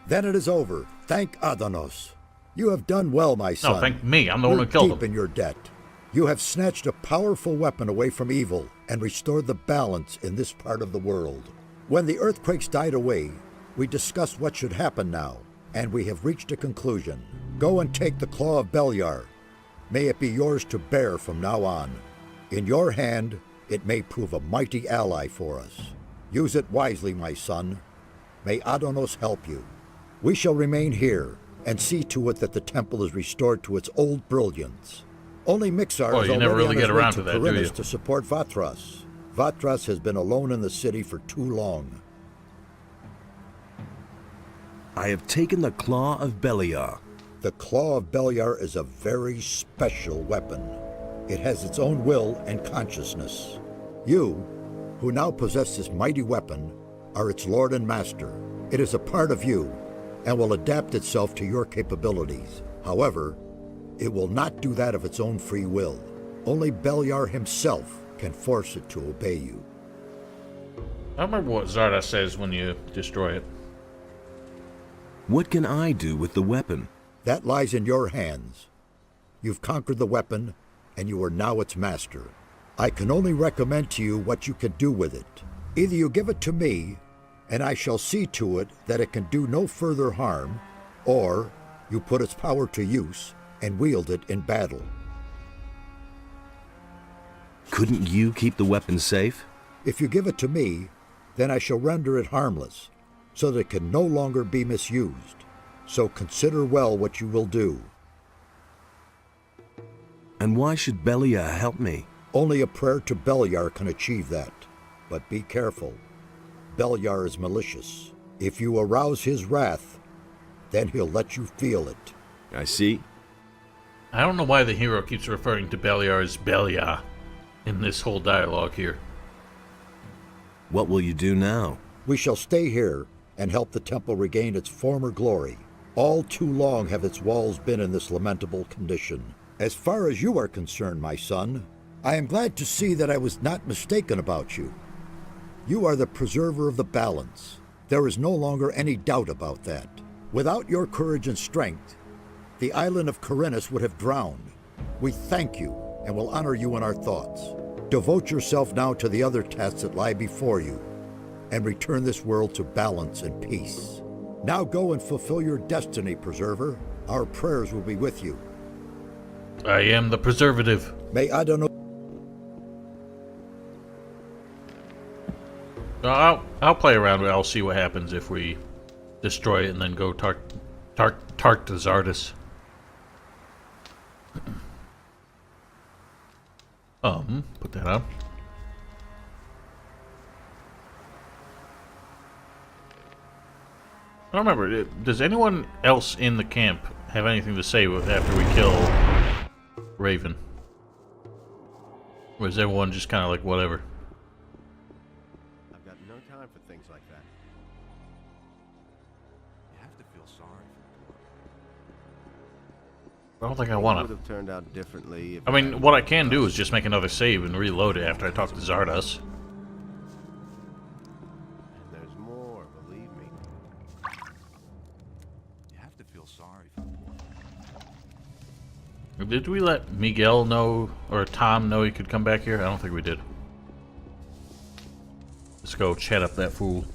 Then it is over. Thank Adanos. You have done well, my son. No, thank me. I'm the one You're who killed deep him. in your debt. You have snatched a powerful weapon away from evil and restored the balance in this part of the world. When the earthquakes died away, we discussed what should happen now, and we have reached a conclusion. Go and take the Claw of Beliar. May it be yours to bear from now on. In your hand, it may prove a mighty ally for us. Use it wisely, my son. May Adanos help you. We shall remain here and see to it that the temple is restored to its old brilliance. Only Mixar Well, is you already never really on his get way around to to that, do Corinthus you? to support Vatras. Vatras has been alone in the city for too long. I have taken the Claw of Beliar. The Claw of Beliar is a very special weapon. It has its own will and consciousness. You, who now possess this mighty weapon, are its lord and master. It is a part of you, and will adapt itself to your capabilities. However, It will not do that of its own free will. Only Beliar himself can force it to obey you. I don't remember what Zarda says when you destroy it. What can I do with the weapon? That lies in your hands. You've conquered the weapon, and you are now its master. I can only recommend to you what you can do with it. Either you give it to me, and I shall see to it that it can do no further harm, or you put its power to use and wield it in battle. Couldn't you keep the weapon safe? If you give it to me, then I shall render it harmless, so that it can no longer be misused. So consider well what you will do. And why should Beliar help me? Only a prayer to Beliar can achieve that. But be careful. Beliar is malicious. If you arouse his wrath, then he'll let you feel it. I see. I don't know why the hero keeps referring to Beliar as Belia in this whole dialogue here. What will you do now? We shall stay here and help the temple regain its former glory. All too long have its walls been in this lamentable condition. As far as you are concerned, my son, I am glad to see that I was not mistaken about you. You are the preserver of the balance. There is no longer any doubt about that. Without your courage and strength, the island of Corinus would have drowned. We thank you and will honor you in our thoughts. Devote yourself now to the other tasks that lie before you, and return this world to balance and peace. Now go and fulfill your destiny, Preserver. Our prayers will be with you. I am the preservative. May Adonai... I'll play around with it. I'll see what happens if we destroy it and then go talk to Zardis. Put that on. I don't remember. Does anyone else in the camp have anything to say after we kill Raven? Or is everyone just kind of like, whatever? I've got no time for things like that. You have to feel sorry for I don't think I It want would to. have turned out differently if I mean, what I can do is just make another save and reload it after I talk to Zardos. And there's more, believe me. You have to feel sorry for the poor. Did we let Miguel know, or Tom know he could come back here? I don't think we did. Let's go chat up that fool.